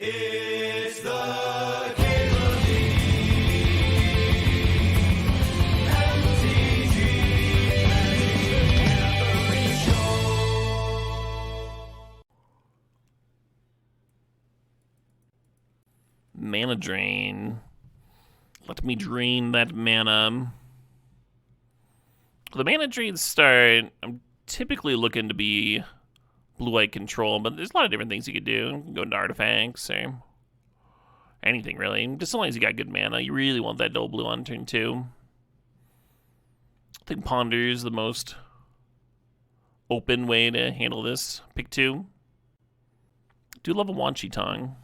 It's the Cable MTGO Show. Mana drain. Let me drain that mana. The mana drains start. I'm typically looking to be blue-white control, but there's a lot of different things you could do. You can go into artifacts or anything, really. Just as long as you got good mana, you really want that double blue on turn 2. I think Ponder's the most open way to handle this. Pick 2. Do love a Wanchy Tongue.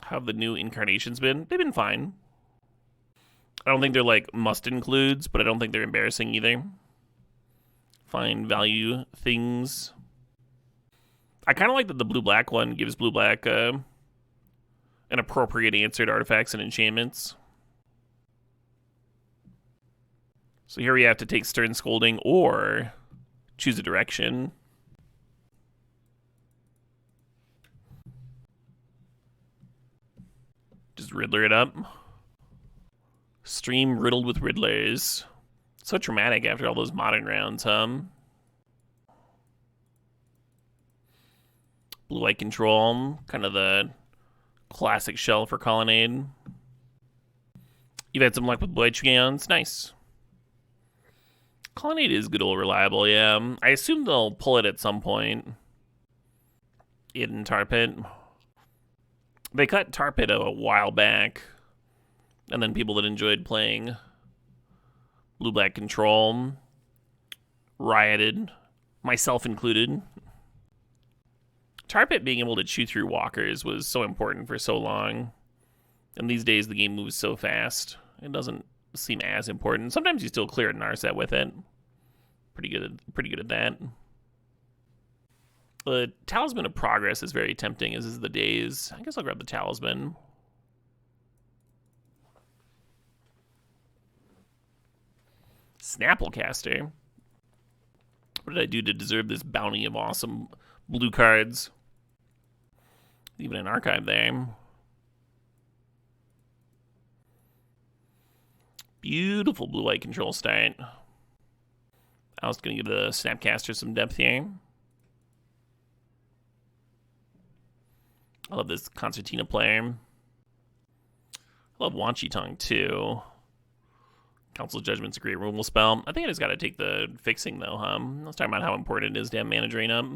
How have the new incarnations been? They've been fine. I don't think they're like must includes, but I don't think they're embarrassing either. Fine value things. I kind of like that the blue-black one gives blue-black an appropriate answer to artifacts and enchantments. So here we have to take Stern Scolding or choose a direction. Just Riddler it up. Stream riddled with Riddlers. So traumatic after all those modern rounds, Blue-white control, kind of the classic shell for Colonnade. You've had some luck with blue-white Treants, nice. Colonnade is good old reliable, yeah. I assume they'll pull it at some point. In Tar Pit. They cut Tar Pit a while back. And then people that enjoyed playing blue-black control rioted, myself included. Tar Pit being able to chew through walkers was so important for so long. And these days the game moves so fast, it doesn't seem as important. Sometimes you still clear a Narset with it. Pretty good at that. The Talisman of Progress is very tempting, as is the Daze. I guess I'll grab the Talisman. Snapplecaster. What did I do to deserve this bounty of awesome blue cards? Even an archive there. Beautiful blue-white control start. I was going to give the Snapcaster some depth here. I love this Concertina player. I love Wanchy Tongue, too. Council Judgment's a great removal spell. I think I just got to take the fixing, though, Let's talk about how important it is to have mana drain up.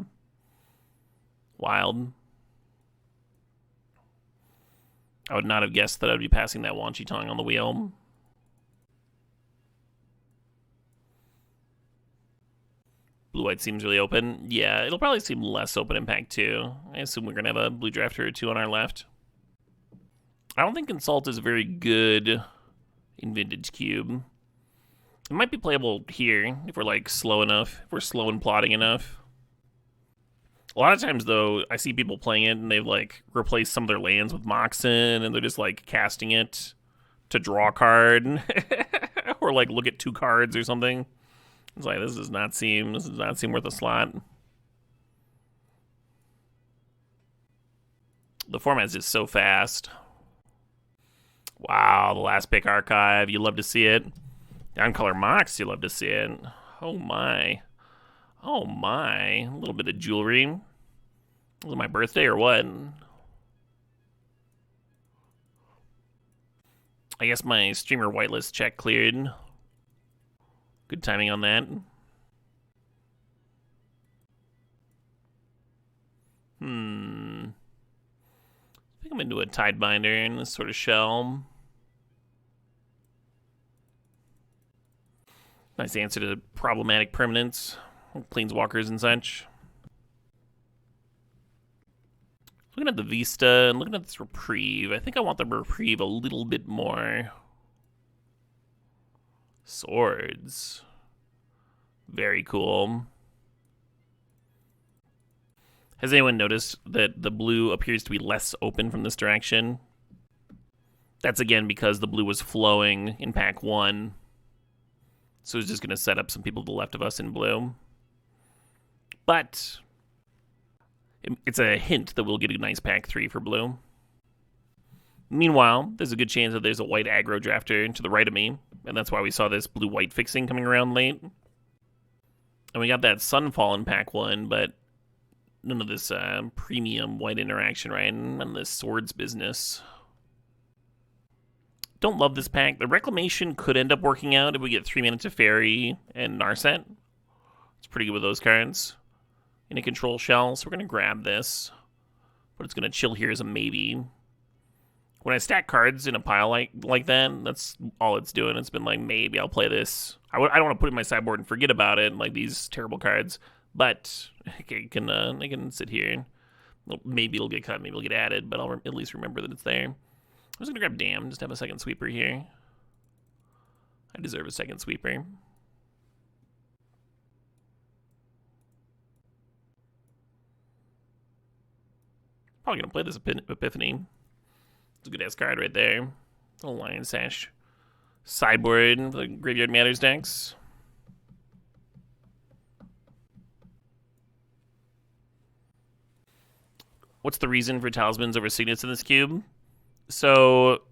Wild. I would not have guessed that I'd be passing that Wanchy Tongue on the wheel. Blue-white seems really open. Yeah, it'll probably seem less open in pack 2. I assume we're going to have a blue drafter or 2 on our left. I don't think Consult is very good in Vintage Cube. It might be playable here if we're like slow enough, if we're slow and plotting enough. A lot of times though, I see people playing it and they've like replaced some of their lands with Moxen and they're just like casting it to draw a card or like look at 2 cards or something. It's like this does not seem worth a slot. The format's just so fast. Wow, the last pick archive. You love to see it. Down-color Mox, you love to see it. Oh my. Oh my. A little bit of jewelry. Was it my birthday or what? I guess my streamer whitelist check cleared. Good timing on that. I think I'm into a Tidebinder in this sort of shell. Nice answer to problematic permanents, planeswalkers and such. Looking at the Vista and looking at this Reprieve, I think I want the Reprieve a little bit more. Swords. Very cool. Has anyone noticed that the blue appears to be less open from this direction? That's again because the blue was flowing in pack 1. So it's just going to set up some people to the left of us in blue. But It's a hint that we'll get a nice pack 3 for blue. Meanwhile, there's a good chance that there's a white aggro drafter to the right of me, and that's why we saw this blue-white fixing coming around late. And we got that Sunfall in pack 1, but none of this premium white interaction, right? None of this swords business. Don't love this pack. The Reclamation could end up working out if we get 3 mana to Fairy and Narset. It's pretty good with those cards. In a control shell, so we're going to grab this. But it's going to chill here as a maybe. When I stack cards in a pile like that, that's all it's doing. It's been like, maybe I'll play this. I don't want to put it in my sideboard and forget about it, like these terrible cards. But I can sit here. Maybe it'll get cut, maybe it'll get added, but I'll at least remember that it's there. I'm just going to grab Damn, just have a second sweeper here. I deserve a second sweeper. Probably going to play this Epiphany. It's a good-ass card right there. Little Lion Sash. Sideboard for the Graveyard Matters decks. What's the reason for Talismans over Signets in this cube? So,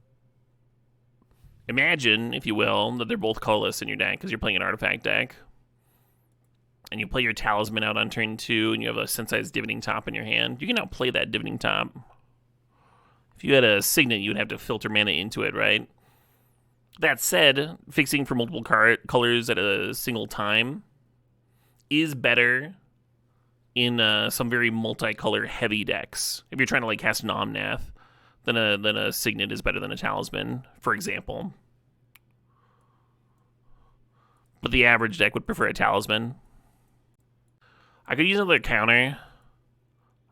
imagine, if you will, that they're both colorless in your deck because you're playing an artifact deck. And you play your Talisman out on turn 2 and you have a Sensei's Divining Top in your hand. You can now play that Divining Top. If you had a Signet, you would have to filter mana into it, right? That said, fixing for multiple colors at a single time is better in some very multicolor heavy decks. If you're trying to like cast an Omnath, then a Signet is better than a Talisman, for example. But the average deck would prefer a Talisman. I could use another counter.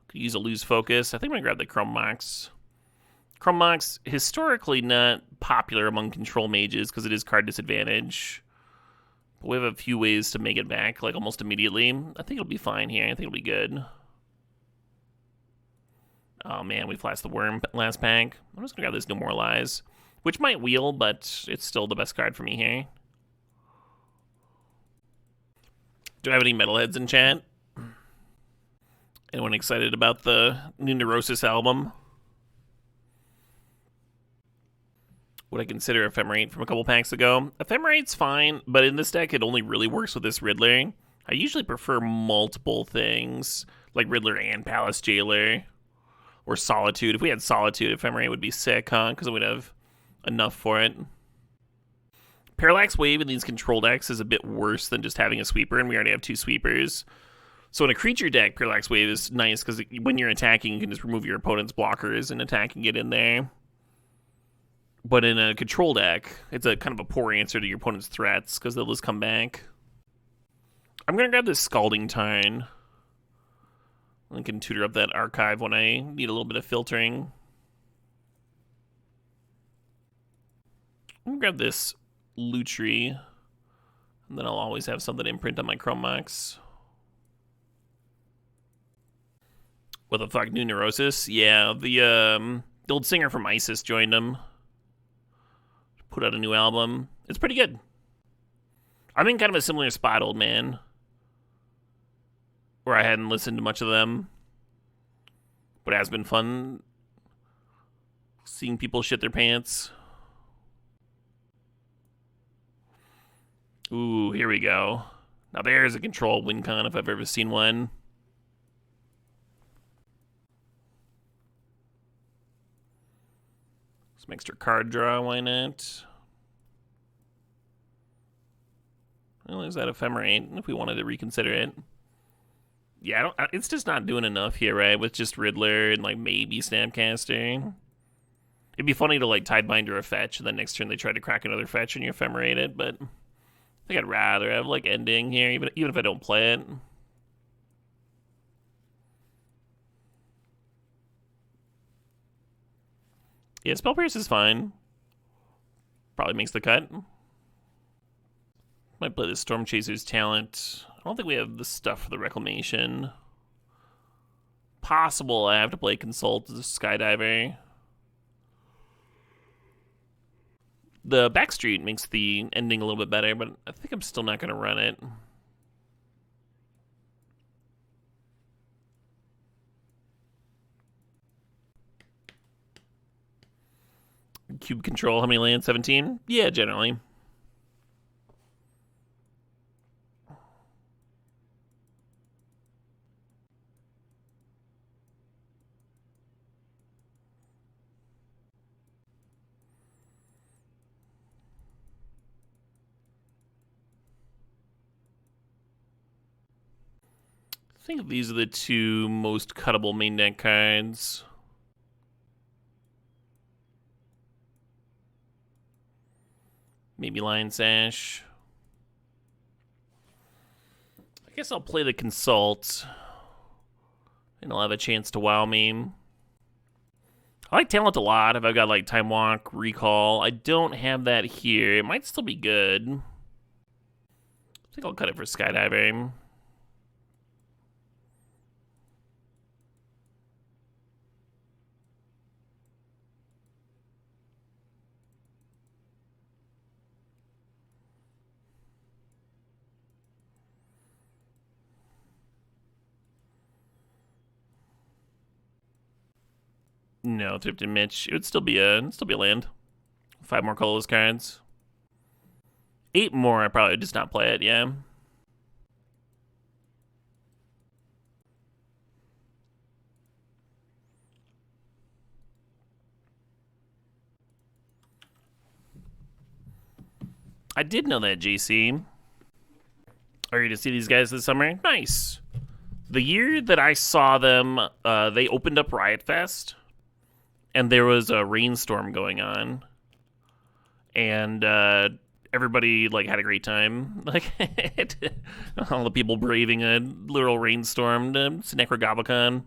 Could use a Lose Focus. I think I'm going to grab the Chrome Mox. Chrome Mox, historically not popular among control mages because it is card disadvantage. But we have a few ways to make it back, like almost immediately. I think it'll be fine here. I think it'll be good. Oh man, we flashed the Worm last pack. I'm just going to grab this Demoralize, which might wheel, but it's still the best card for me here. Do I have any metalheads in chat? Anyone excited about the new Neurosis album? Would I consider Ephemerate from a couple packs ago? Ephemerate's fine, but in this deck it only really works with this Riddler. I usually prefer multiple things, like Riddler and Palace Jailer, or Solitude. If we had Solitude, Ephemerate would be sick, huh? Because we'd have enough for it. Parallax Wave in these control decks is a bit worse than just having a sweeper, and we already have 2 sweepers. So in a creature deck, Parallax Wave is nice because when you're attacking, you can just remove your opponent's blockers and attack and get in there. But in a control deck, it's a kind of a poor answer to your opponent's threats because they'll just come back. I'm going to grab this Scalding Tarn. I can tutor up that archive when I need a little bit of filtering. I'm going to grab this Lutri. And then I'll always have something imprint on my Chrome Mox. What the fuck, new Neurosis? Yeah, the old singer from ISIS joined him. Put out a new album. It's pretty good. I'm in kind of a similar spot, old man, where I hadn't listened to much of them. But it has been fun seeing people shit their pants. Ooh, here we go. Now there's a control win con if I've ever seen one. Some extra card draw, why not? Well, there's that Ephemerate if we wanted to reconsider it. Yeah, it's just not doing enough here, right? With just Riddler and like maybe Snapcaster. It'd be funny to like Tidebinder a fetch, and then next turn they try to crack another fetch and you Ephemerate it, but I think I'd rather have like Ending here, even if I don't play it. Yeah, Spell Pierce is fine. Probably makes the cut. Might play the Storm Chaser's Talent. I don't think we have the stuff for the Reclamation. Possible I have to play Consult as a Skydiver. The Backstreet makes the ending a little bit better, but I think I'm still not going to run it. Cube control, how many lands? 17? Yeah, generally. I think these are the two most cuttable main deck cards. Maybe Lion Sash. I guess I'll play the Consult. And I'll have a chance to wow me. I like Talent a lot if I've got like Time Walk, Recall. I don't have that here. It might still be good. I think I'll cut it for Skydiving. No, Thrift and Mitch. It would still be a land. 5 more colorless cards. 8 more, I probably would just not play it, yeah. I did know that, JC. Are you to see these guys this summer? Nice. The year that I saw them, they opened up Riot Fest, and there was a rainstorm going on, and everybody like had a great time. Like all the people braving a literal rainstorm to Necrogoblicon.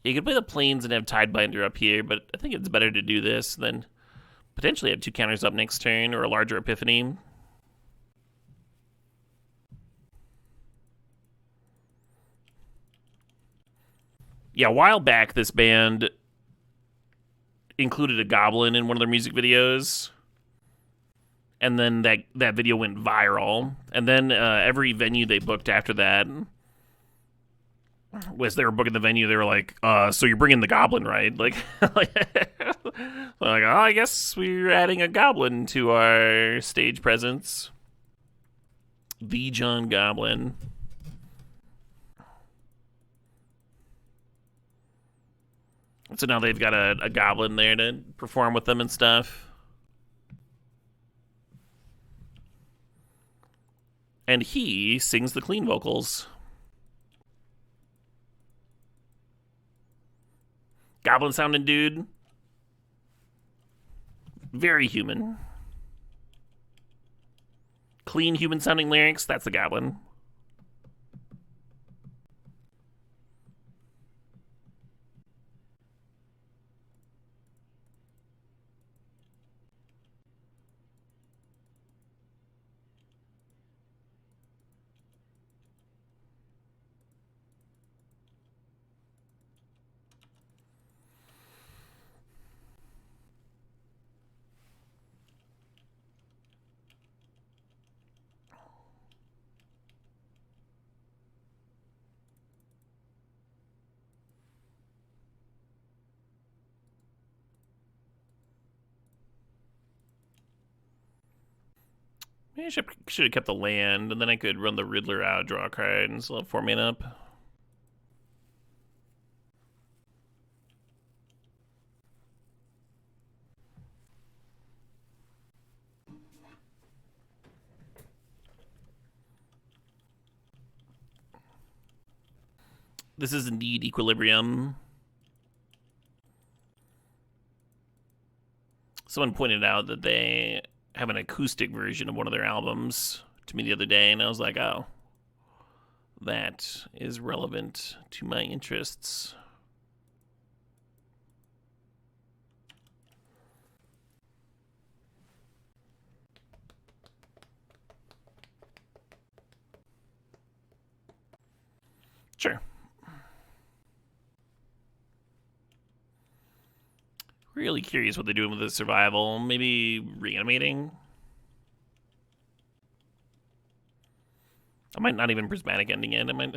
You could play the Plains and have Tidebinder up here, but I think it's better to do this than potentially have 2 counters up next turn or a larger Epiphany. Yeah, a while back, this band included a goblin in one of their music videos, and then that video went viral. And then every venue they booked after that, was they were booking the venue, they were like, so you're bringing the goblin, right? Like, oh, I guess we're adding a goblin to our stage presence. The John Goblin. So now they've got a goblin there to perform with them and stuff. And he sings the clean vocals. Goblin sounding dude. Very human. Clean human sounding lyrics, that's the goblin. Maybe I should have kept the land, and then I could run the Riddler out, draw a card, and still have 4 mana up. This is indeed Equilibrium. Someone pointed out that they have an acoustic version of one of their albums to me the other day, and I was like, oh, that is relevant to my interests. Sure. Really curious what they're doing with the survival. Maybe reanimating? I might not even prismatic ending it. I might...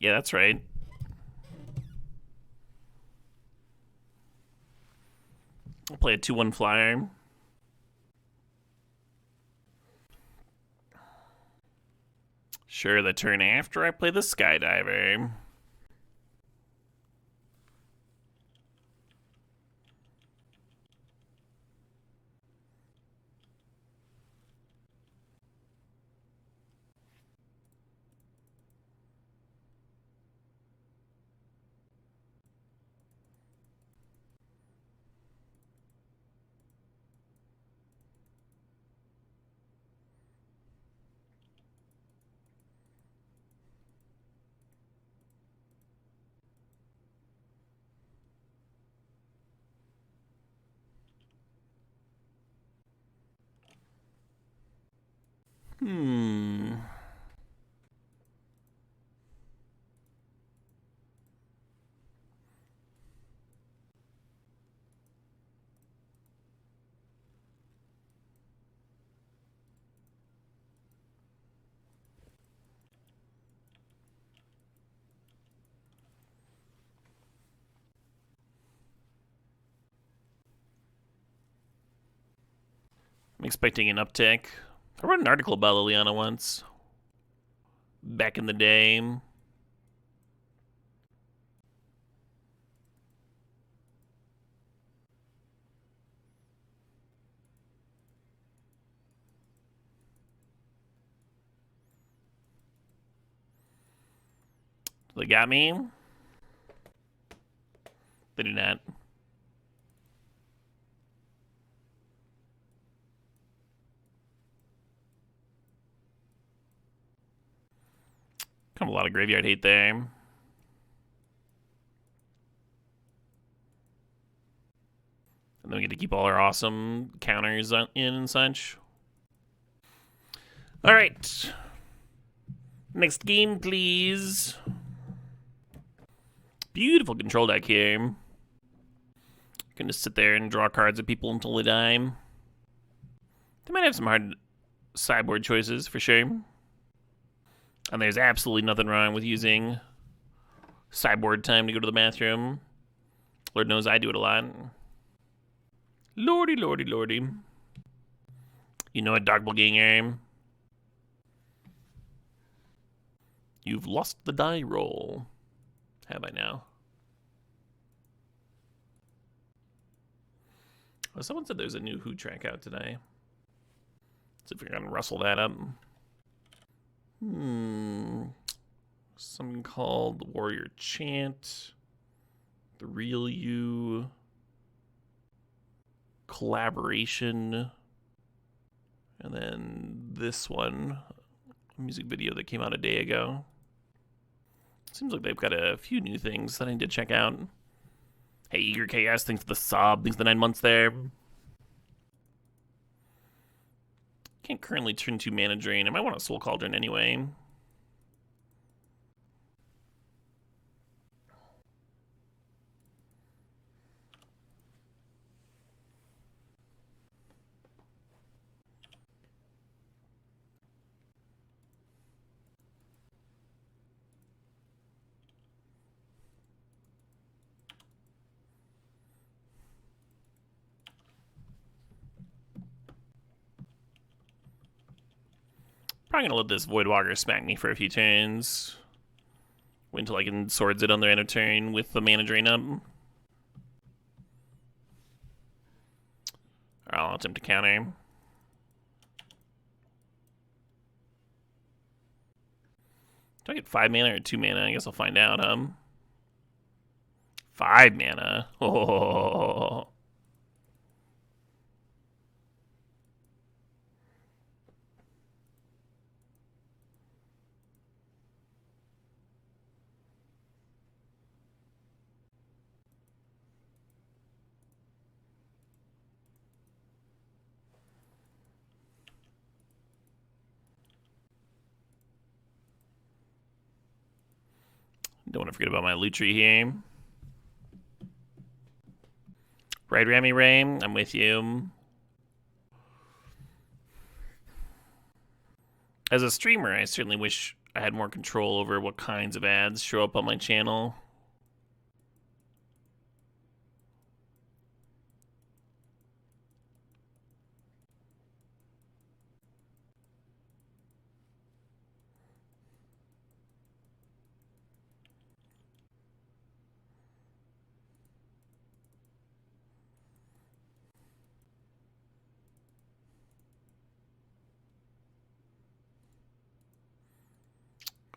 Yeah, that's right. I'll play a 2/1 flyer. Sure, the turn after I play the Skydiver. I'm expecting an uptick. I wrote an article about Liliana once. Back in the day. They got me? They did not. Kind of a lot of graveyard hate there. And then we get to keep all our awesome counters in and such. All right. Next game, please. Beautiful control deck here. Can just sit there and draw cards at people until they die. They might have some hard sideboard choices for sure. And there's absolutely nothing wrong with using sideboard time to go to the bathroom. Lord knows I do it a lot. Lordy, lordy, lordy. You know what, Doppelganger? You've lost the die roll. Have I now? Oh, someone said there's a new Who track out today. Let's see if we're gonna rustle that up. Something called the Warrior Chant. The Real You. Collaboration. And then this one. A music video that came out a day ago. Seems like they've got a few new things that I need to check out. Hey, Eager Chaos, thanks for the sub. Thanks for the 9 months there. Can't currently turn 2 Mana Drain. I might want a Soul Cauldron anyway. Probably gonna let this Voidwalker smack me for a few turns. Wait until I can swords it on their end of turn with the Mana Drain up. I'll attempt to counter. Do I get 5 mana or 2 mana? I guess I'll find out, 5 mana. Oh. Don't want to forget about my loot tree here. Right, Rami Ray, I'm with you. As a streamer, I certainly wish I had more control over what kinds of ads show up on my channel.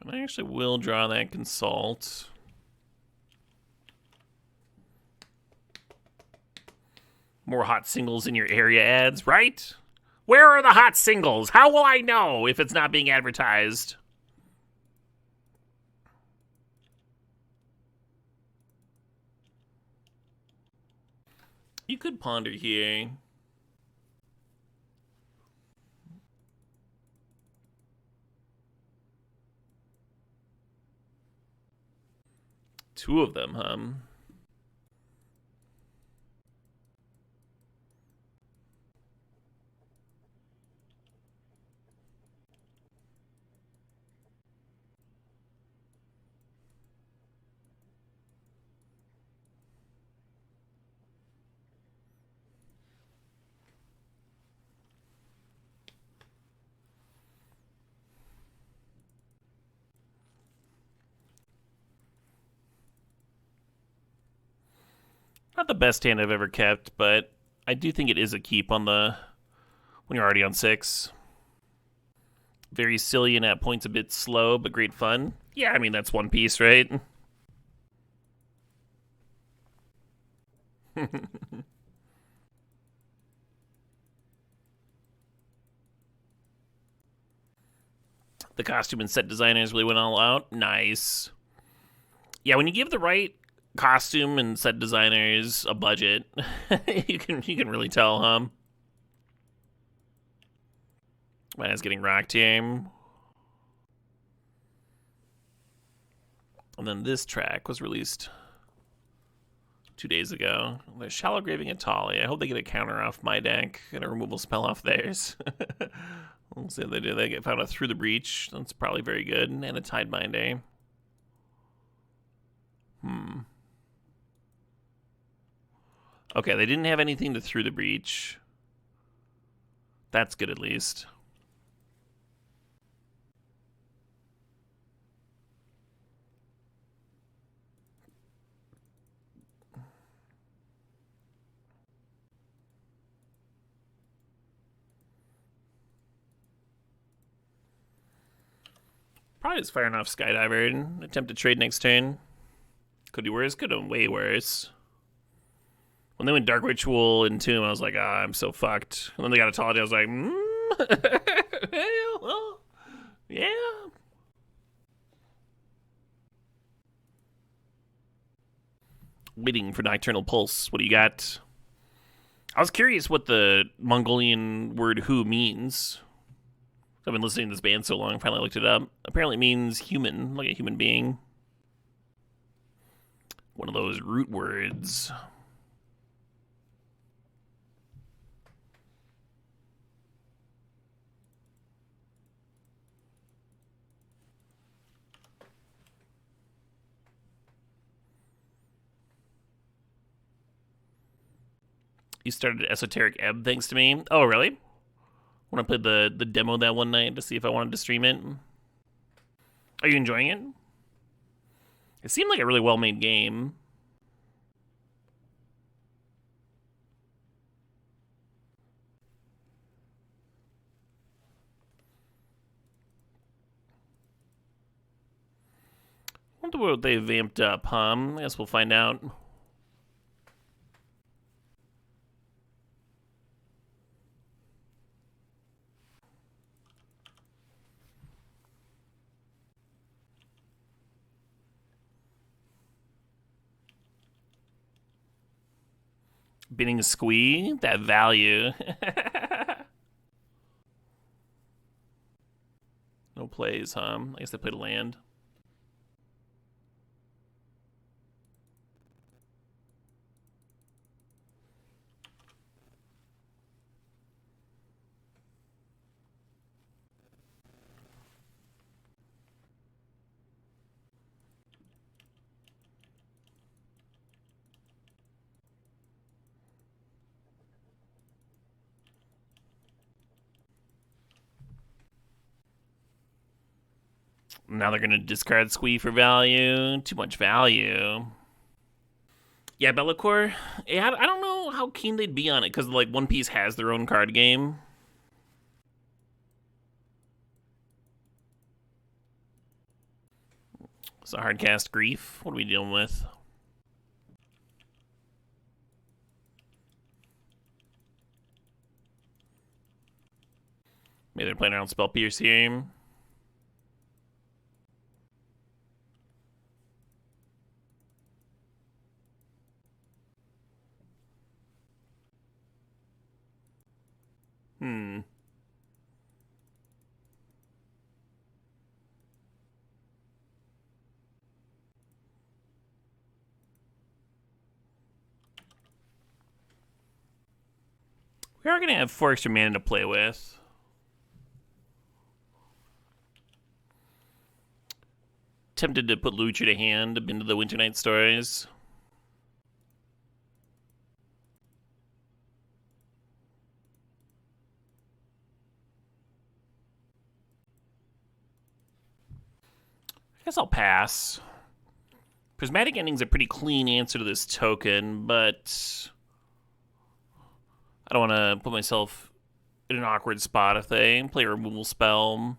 And I actually will draw that consult. More hot singles in your area ads, right? Where are the hot singles? How will I know if it's not being advertised? You could ponder here. Two of them, huh? Not the best hand I've ever kept, but I do think it is a keep on the when you're already on 6. Very silly and at points a bit slow, but great fun. Yeah, I mean, that's one piece, right? The costume and set designers really went all out. Nice. Yeah, when you give the right costume and set designers a budget, you can really tell, huh? Man, it's getting rocked here. And then this track was released 2 days ago. They're Shallow Graving and Tali. I hope they get a counter off my deck and a removal spell off theirs. We'll see if they do. They get found out Through the Breach. That's probably very good. And a Tidebind, eh? Okay, they didn't have anything to Through the Breach. That's good at least. Probably just firing off Skydiver and attempt to trade next turn. Could be worse, could have been way worse. When they went Dark Ritual and Tomb, I was like, ah, I'm so fucked. And then they got a Tall, I was like, well, yeah. Waiting for Nocturnal Pulse. What do you got? I was curious what the Mongolian word "who" means. I've been listening to this band so long, I finally looked it up. Apparently it means human, like a human being. One of those root words. You started Esoteric Ebb thanks to me. Oh, really? When I played the demo that one night to see if I wanted to stream it. Are you enjoying it? It seemed like a really well-made game. I wonder what they vamped up, huh? I guess we'll find out. Binning Squee? That value. No plays, huh? I guess they played a land. Now they're going to discard Squee for value. Too much value. Yeah, Bellacore, yeah, I don't know how keen they'd be on it, because, like, One Piece has their own card game. It's a hardcast Grief. What are we dealing with? Maybe they're playing around Spell Pierce here. We are going to have 4 extra mana to play with. Tempted to put Lucha to hand into the Winter Night Stories. I guess I'll pass. Prismatic Ending's a pretty clean answer to this token, but I don't want to put myself in an awkward spot if they play a removal spell.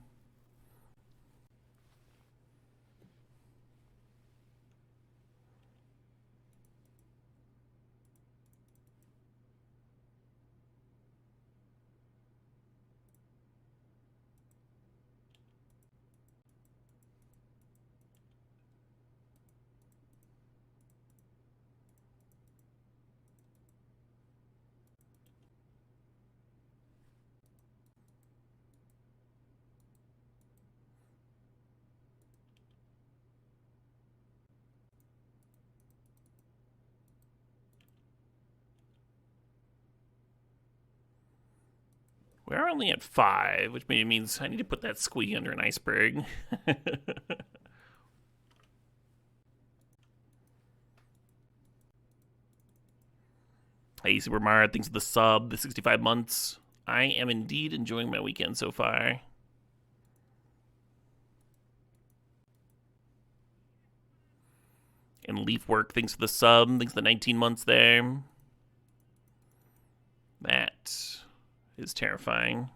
We're only at 5, which maybe means I need to put that Squee under an iceberg. Hey, Super Mario, thanks for the sub, the 65 months. I am indeed enjoying my weekend so far. And Leaf Work, thanks for the sub, thanks for the 19 months there. That is terrifying.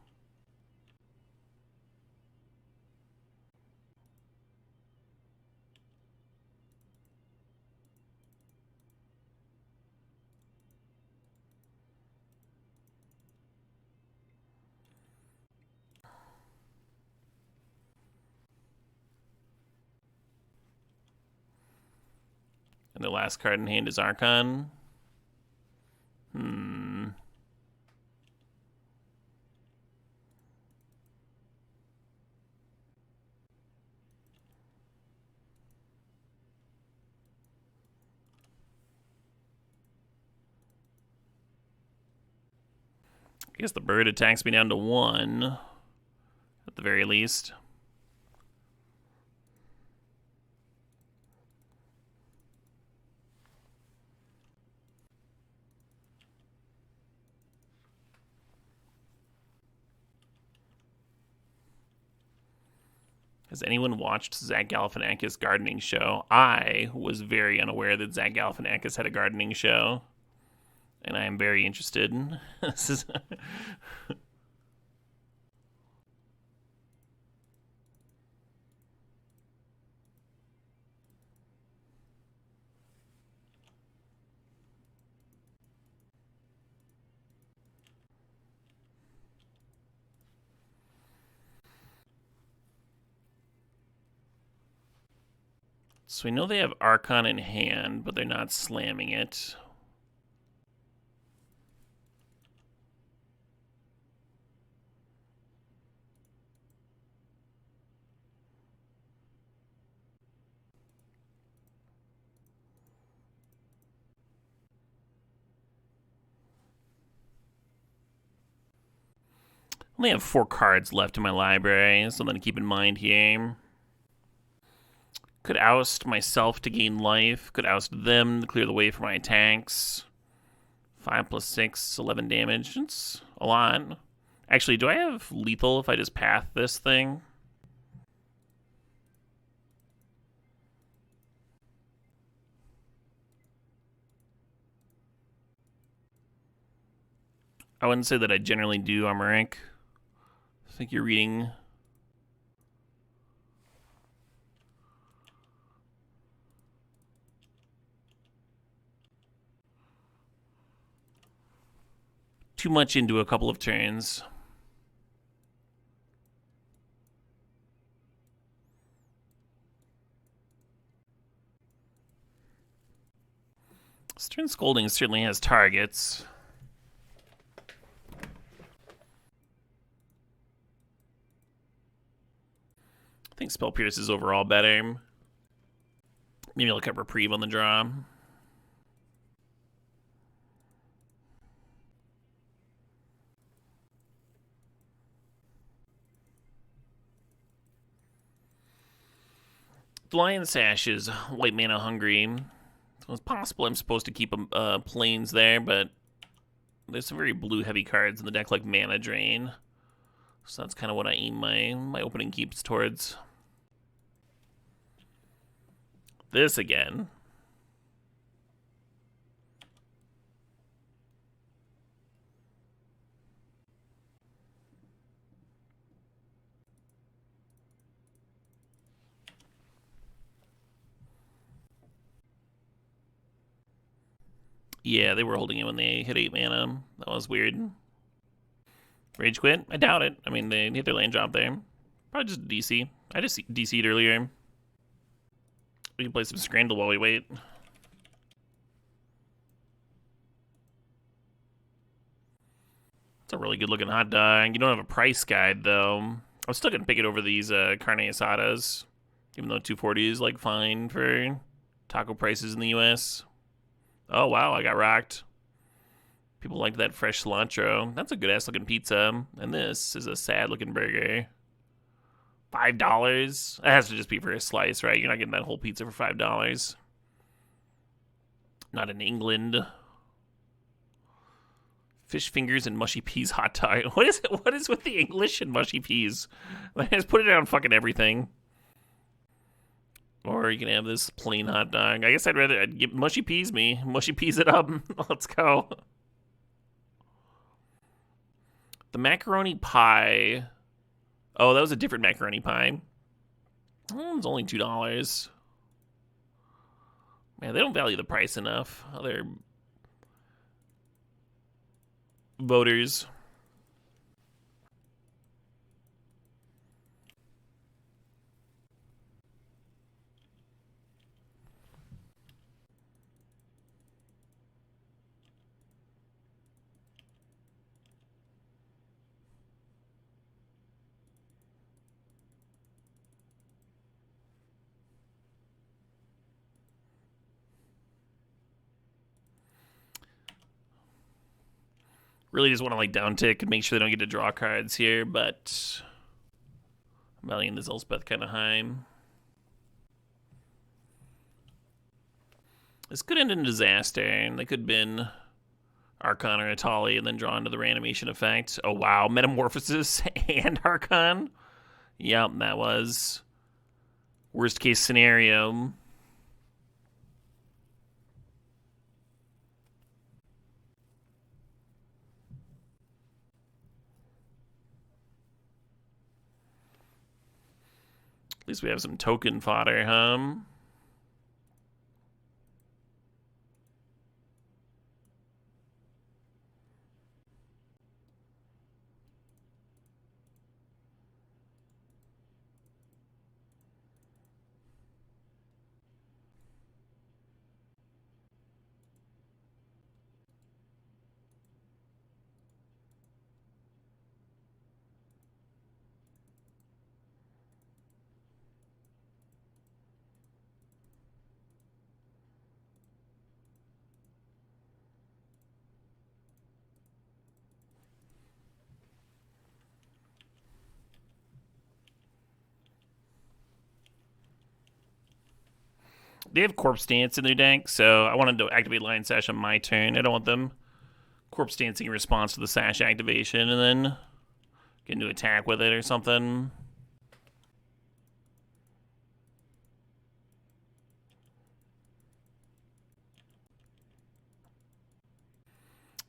And the last card in hand is Archon. I guess the bird attacks me down to 1, at the very least. Has anyone watched Zach Galifianakis' gardening show? I was very unaware that Zach Galifianakis had a gardening show, and I am very interested. This is So we know they have Archon in hand, but they're not slamming it. I only have 4 cards left in my library, something to keep in mind here. Could oust myself to gain life. Could oust them to clear the way for my attacks. 5 plus 6, 11 damage. It's a lot. Actually, do I have lethal if I just path this thing? I wouldn't say that I generally do armor rank. I think you're reading too much into a couple of turns. Stern Scolding certainly has targets. I think Spell Pierce is overall better. Maybe look at Reprieve on the draw. Lion Sash is white mana hungry. So it's possible I'm supposed to keep planes there, but there's some very blue heavy cards in the deck like Mana Drain. So that's kind of what I aim my opening keeps towards. This again. Yeah, they were holding it when they hit 8 mana. That was weird. Rage Quit? I doubt it. I mean, they hit their land drop there. Probably just DC. I just DC'd earlier. We can play some Scrandle while we wait. It's a really good looking hot dog. You don't have a price guide, though. I was still going to pick it over these carne asadas, even though 240 is like fine for taco prices in the US. Oh, wow, I got rocked. People like that fresh cilantro. That's a good-ass looking pizza. And this is a sad-looking burger. $5? That has to just be for a slice, right? You're not getting that whole pizza for $5. Not in England. Fish fingers and mushy peas hot dog. What is it? What is with the English and mushy peas? Like, just put it on fucking everything. Or you can have this plain hot dog. I guess I'd get mushy peas me. Mushy peas it up. Let's go. The macaroni pie. Oh, that was a different macaroni pie. Oh, it's only $2. Man, they don't value the price enough. Other voters. Really just want to like down tick and make sure they don't get to draw cards here, but I'm valuing this Elspeth kind of high. This could end in disaster, and they could have been Archon or Atali and then draw into the reanimation effect. Oh wow, Metamorphosis and Archon? Yep, that was worst case scenario. At least we have some token fodder, huh? They have Corpse Dance in their deck, so I wanted to activate Lion Sash on my turn. I don't want them Corpse Dancing in response to the Sash activation and then get into attack with it or something.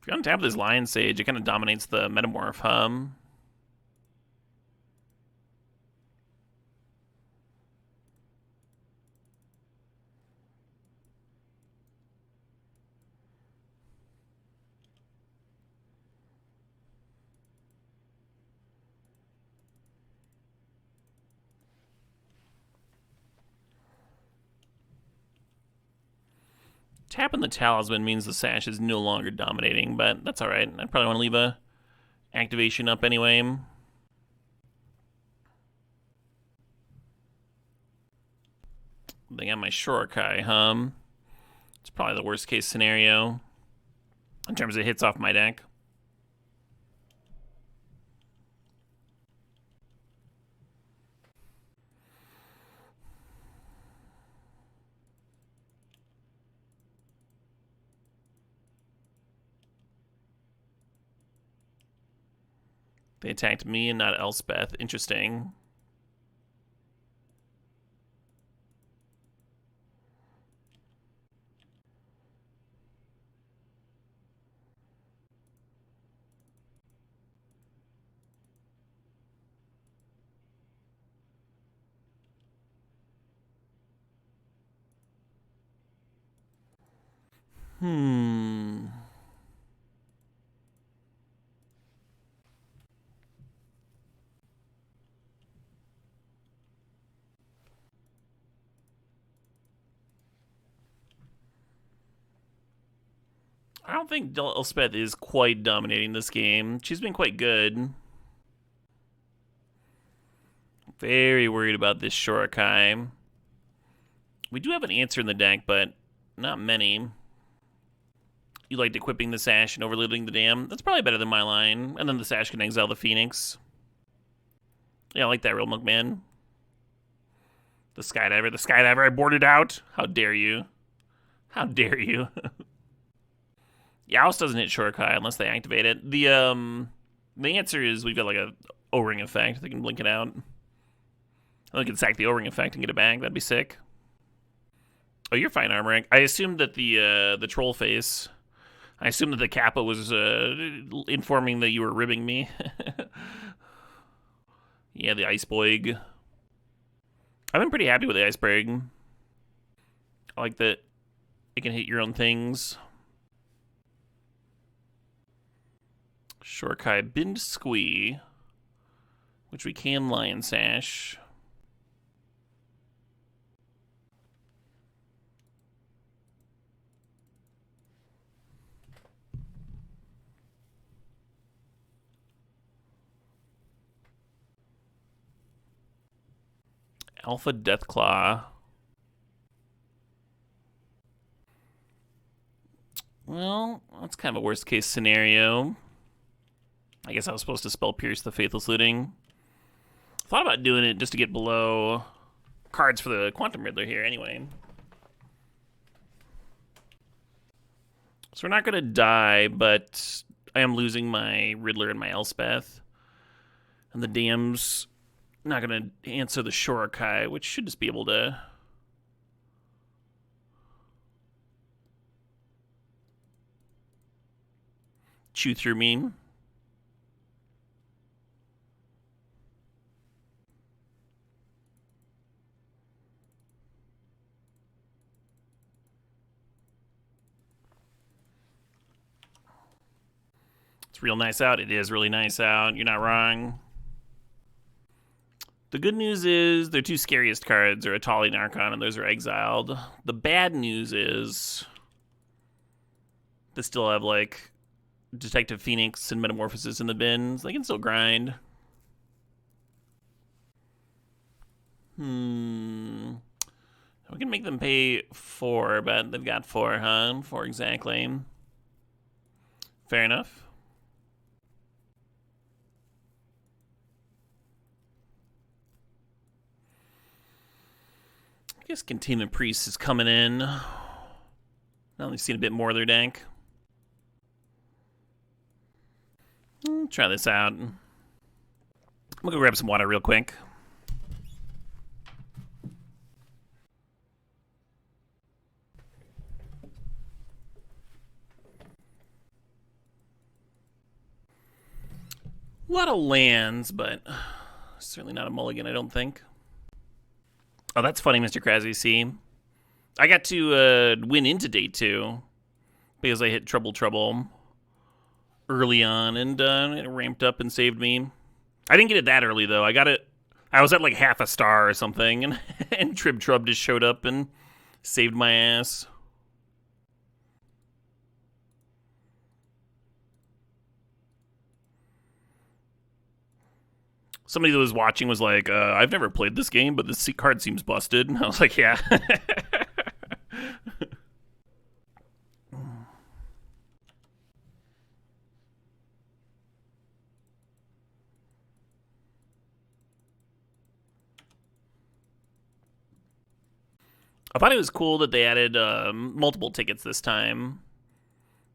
If you're on tap with this Lion Sage, it kind of dominates the Metamorph, huh? Tapping the Talisman means the Sash is no longer dominating, but that's alright. I probably want to leave a activation up anyway. They got my Shorokai, huh? It's probably the worst case scenario in terms of hits off my deck. They attacked me and not Elspeth. Interesting. I don't think Elspeth is quite dominating this game. She's been quite good. Very worried about this Shorokai. We do have an answer in the deck, but not many. You liked equipping the Sash and overloading the Dam. That's probably better than my line. And then the Sash can exile the Phoenix. Yeah, I like that, Real Milkman. The Skydiver, I boarded out. How dare you? How dare you? Youst doesn't hit Shorokai unless they activate it. The answer is we've got like a O-ring effect. They can blink it out. They can sack the O-ring effect and get it back. That'd be sick. Oh, you're fine, Armor Rank. I assumed that the troll face. I assumed that the Kappa was informing that you were ribbing me. Yeah, the Iceborg. I've been pretty happy with the Iceborg. I like that it can hit your own things. Shorokai Bind Squee, which we can Lion Sash. Alpha Deathclaw. Well, that's kind of a worst case scenario. I guess I was supposed to spell Pierce the Faithless Looting. Thought about doing it just to get below cards for the Quantum Riddler here anyway. So we're not going to die, but I am losing my Riddler and my Elspeth. And the Dam's not going to answer the Shorokai, which should just be able to chew through me. It's real nice out. It is really nice out. You're not wrong. The good news is their two scariest cards are Atali and Archon, and those are exiled. The bad news is they still have, like, Detective Phoenix and Metamorphosis in the bins. They can still grind. We can make them pay 4, but they've got 4, huh? 4 exactly. Fair enough. I guess Containment Priest is coming in. Now they've seen a bit more of their deck. Try this out. I'm gonna go grab some water real quick. A lot of lands, but certainly not a mulligan, I don't think. Oh, that's funny, Mr. Krasny. See, I got to win into day 2 because I hit Trouble early on, and it ramped up and saved me. I didn't get it that early, though. I got it. I was at like half a star or something, and, and Trib Trub just showed up and saved my ass. Somebody that was watching was like, I've never played this game, but this card seems busted. And I was like, yeah. I thought it was cool that they added multiple tickets this time.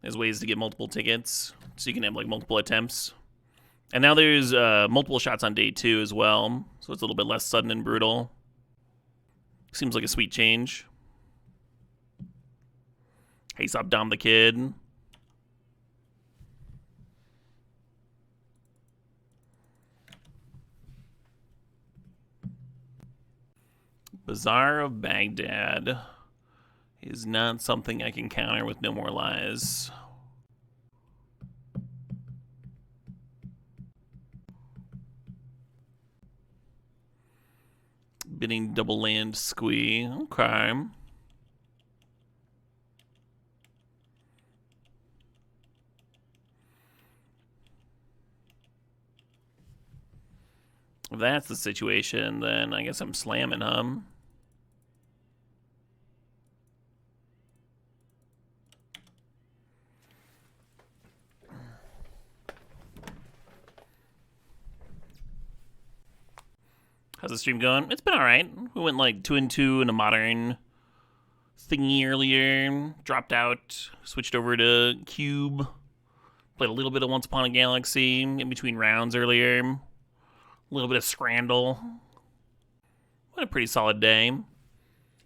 There's ways to get multiple tickets, so you can have like multiple attempts. And now there's multiple shots on day 2 as well, so it's a little bit less sudden and brutal. Seems like a sweet change. Hey, stop Dom the Kid. Bazaar of Baghdad is not something I can counter with No More Lies. Bidding double land squee. Okay. If that's the situation, then I guess I'm slamming, huh? How's the stream going? It's been alright. We went like 2 and 2 in a modern thingy earlier. Dropped out, switched over to Cube. Played a little bit of Once Upon a Galaxy in between rounds earlier. A little bit of Scrandle. What a pretty solid day.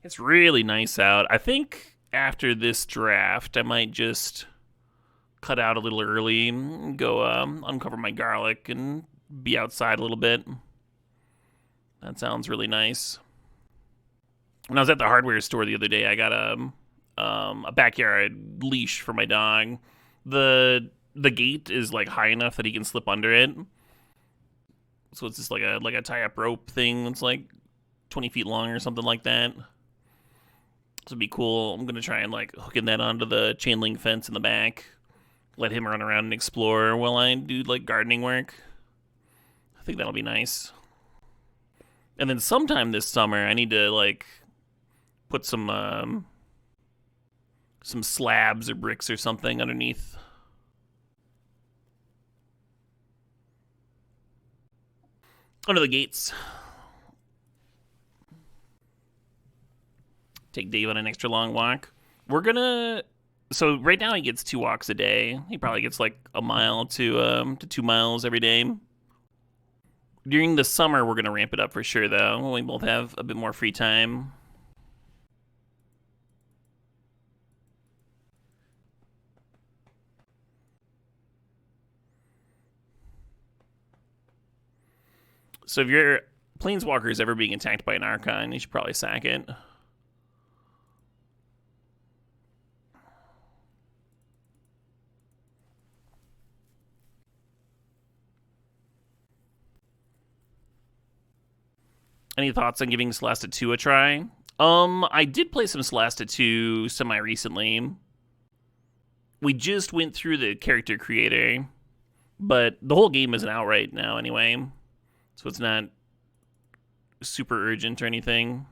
It's really nice out. I think after this draft, I might just cut out a little early, go uncover my garlic, and be outside a little bit. That sounds really nice. When I was at the hardware store the other day, I got a backyard leash for my dog. The gate is like high enough that he can slip under it. So it's just like a tie-up rope thing that's like 20 feet long or something like that. This would be cool. I'm gonna try and like hooking that onto the chain link fence in the back. Let him run around and explore while I do like gardening work. I think that'll be nice. And then sometime this summer, I need to like put some slabs or bricks or something underneath. Under the gates. Take Dave on an extra long walk. So right now he gets 2 walks a day. He probably gets like a mile to 2 miles every day. During the summer, we're gonna ramp it up for sure, though, when we both have a bit more free time. So if your Planeswalker is ever being attacked by an Archon, you should probably sack it. Any thoughts on giving Celeste 2 a try? I did play some Celeste 2 semi-recently. We just went through the character creator, but the whole game isn't out right now anyway, so it's not super urgent or anything.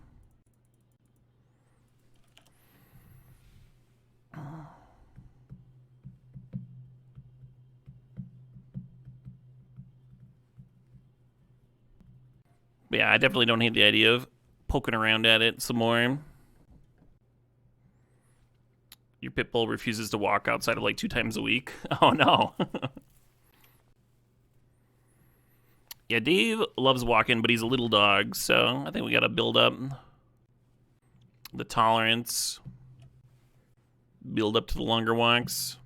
But yeah, I definitely don't hate the idea of poking around at it some more. Your pit bull refuses to walk outside of like 2 times a week. Oh no. Yeah, Dave loves walking, but he's a little dog, so I think we gotta build up the tolerance. Build up to the longer walks.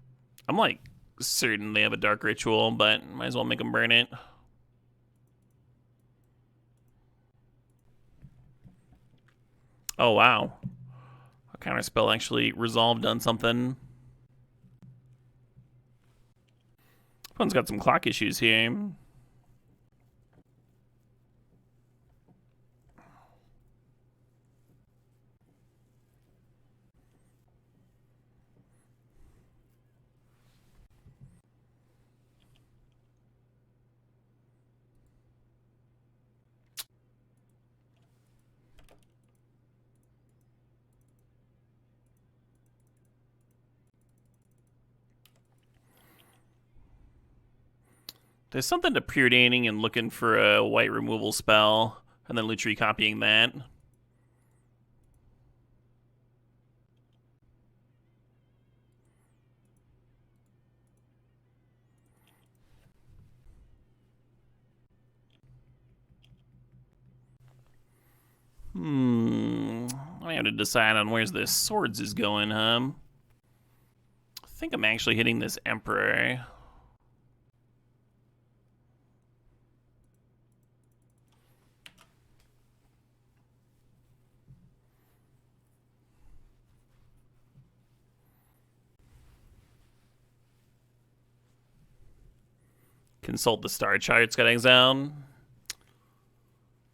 I'm like certain they have a dark ritual, but might as well make them burn it. Oh, wow. A counter spell actually resolved on something. Opponent's got some clock issues here. There's something to preordaning and looking for a white removal spell, and then literally copying that. I have to decide on where's this swords is going, huh? I think I'm actually hitting this Emperor. Consult the star charts, got exiled.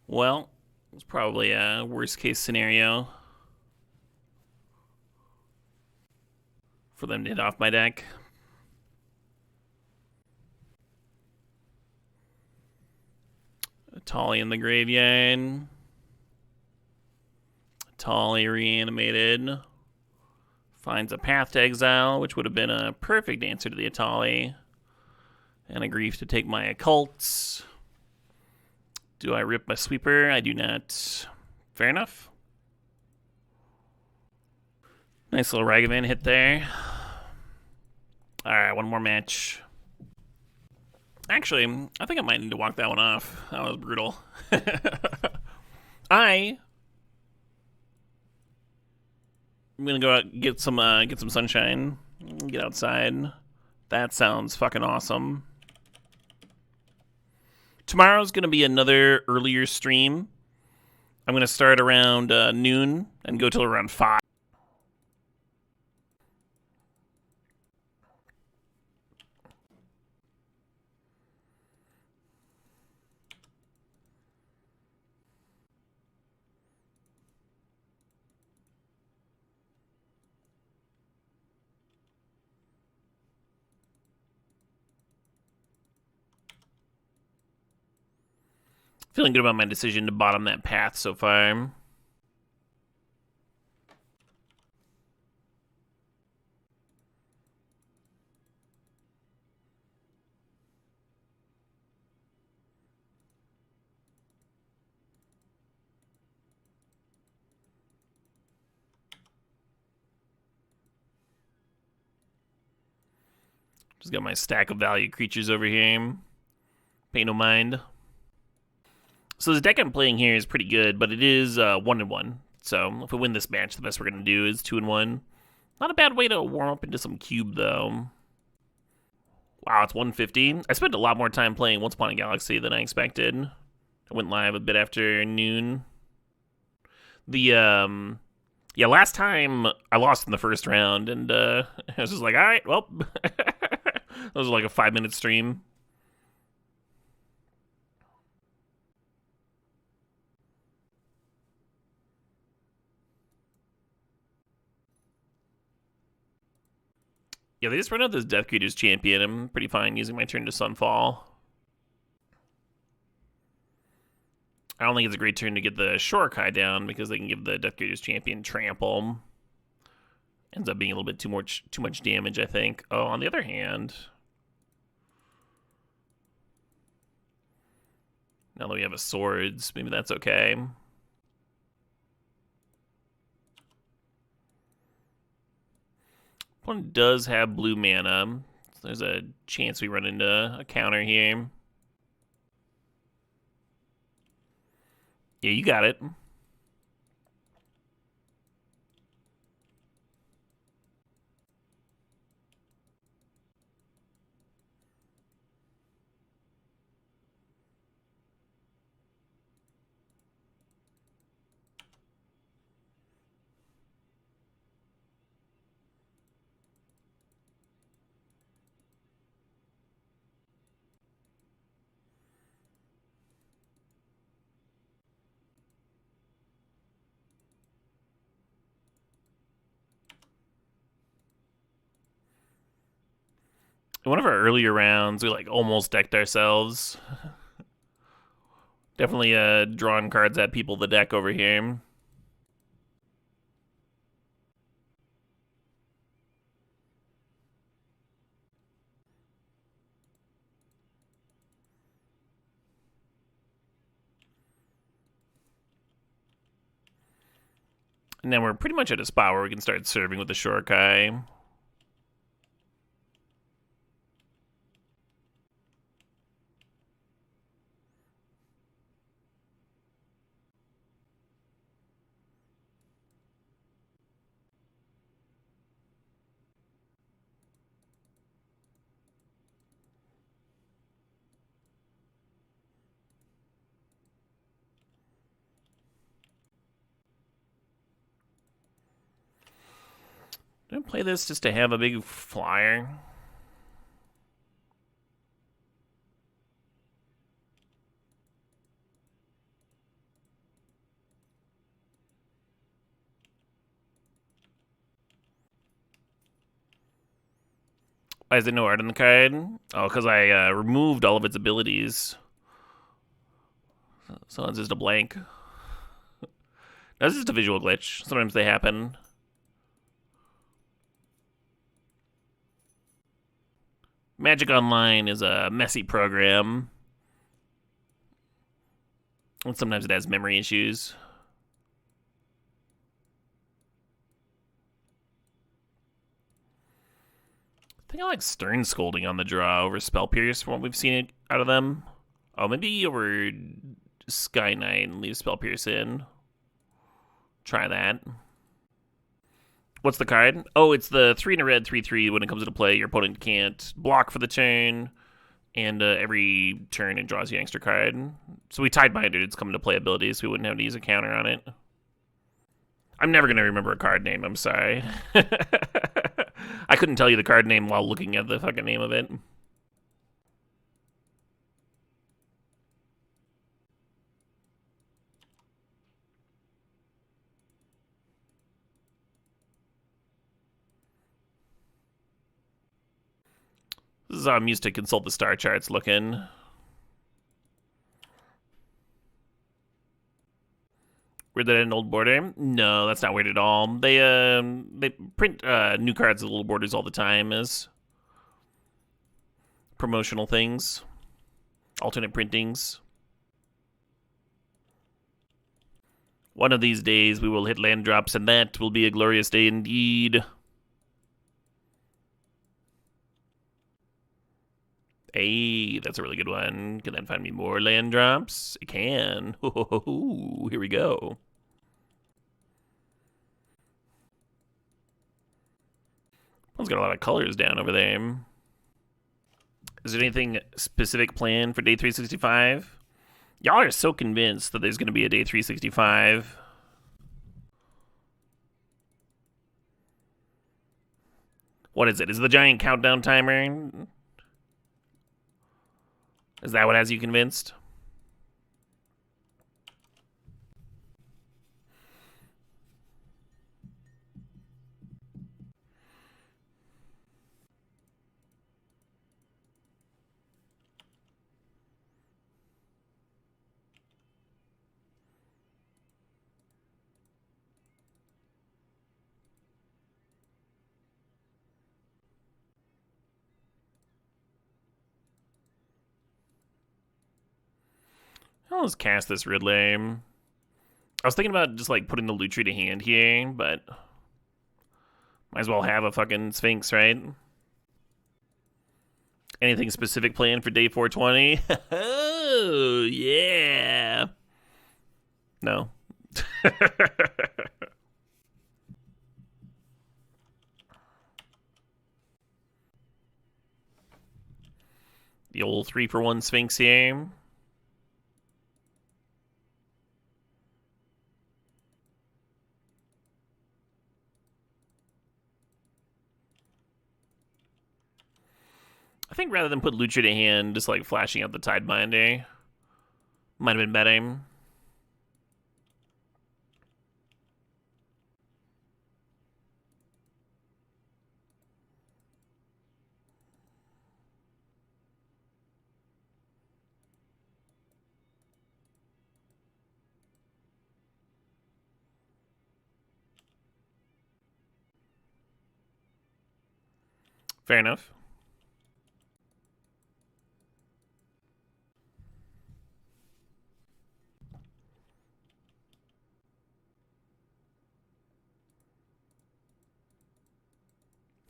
Well, it's probably a worst case scenario for them to hit off my deck. Tali in the graveyard. Tali reanimated. Finds a path to exile, which would have been a perfect answer to the Atali. And a grief to take my occults. Do I rip my sweeper? I do not. Fair enough. Nice little Ragavan hit there. Alright, one more match. Actually, I think I might need to walk that one off. That was brutal. I'm gonna go out get some sunshine. Get outside. That sounds fucking awesome. Tomorrow's gonna be another earlier stream. I'm gonna start around noon and go till around 5. Feeling good about my decision to bottom that path so far. Just got my stack of value creatures over here. Pay no mind. So the deck I'm playing here is pretty good, but it is 1-1. So if we win this match, the best we're going to do is 2-1. Not a bad way to warm up into some cube, though. Wow, it's 150. I spent a lot more time playing Once Upon a Galaxy than I expected. I went live a bit after noon. Yeah, last time I lost in the first round, and I was just like, all right, well, that was like a 5-minute stream. Yeah, they just run out this Death Creatures champion. I'm pretty fine using my turn to Sunfall. I don't think it's a great turn to get the Shorkai down because they can give the Death Creatures champion trample. Ends up being a little bit too much damage, I think. Oh, on the other hand, now that we have a swords, maybe that's okay. Opponent does have blue mana. So there's a chance we run into a counter here. Yeah, you got it. In one of our earlier rounds, we like almost decked ourselves. Definitely drawing cards at people the deck over here. And then we're pretty much at a spot where we can start serving with the Shorkai. Did I play this just to have a big flyer? Why is there no art on the card? Oh, because I removed all of its abilities. So it's just a blank. That's just a visual glitch. Sometimes they happen. Magic Online is a messy program. And sometimes it has memory issues. I think I like Stern Scolding on the draw over Spell Pierce from what we've seen out of them. Oh, maybe over Sky Knight and leave Spell Pierce in. Try that. What's the card? Oh, it's the 3 in a red 3/3. When it comes into play, your opponent can't block for the turn, and every turn it draws you an extra card. So we Tidebinded its come into play abilities, so we wouldn't have to use a counter on it. I'm never going to remember a card name, I'm sorry. I couldn't tell you the card name while looking at the fucking name of it. This is how I'm used to consult the star charts looking. Weird that an old border? No, that's not weird at all. They print new cards with little borders all the time as promotional things, alternate printings. One of these days we will hit land drops, and that will be a glorious day indeed. Hey, that's a really good one. Can that find me more land drops? It can. Here we go. One's got a lot of colors down over there. Is there anything specific planned for day 365? Y'all are so convinced that there's going to be a day 365. What is it? Is it the giant countdown timer? Is that what has you convinced? I'll just cast this Ridley. I was thinking about just like putting the Lutri to hand here, but might as well have a fucking Sphinx, right? Anything specific planned for day 420? Oh, yeah. No. The old 3-for-1 Sphinx here. I think rather than put Lucha to hand, just like flashing out the Tidebinder might have been better. Fair enough.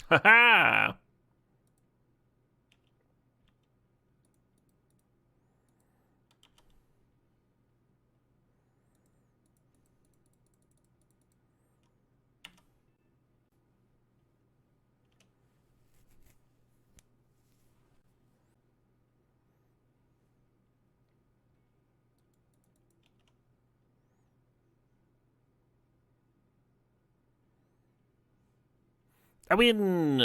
Haha! I mean,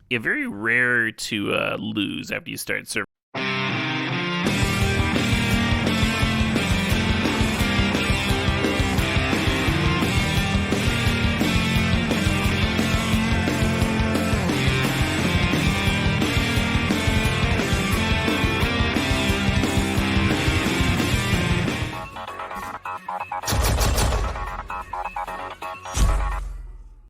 yeah, very rare to lose after you start serving.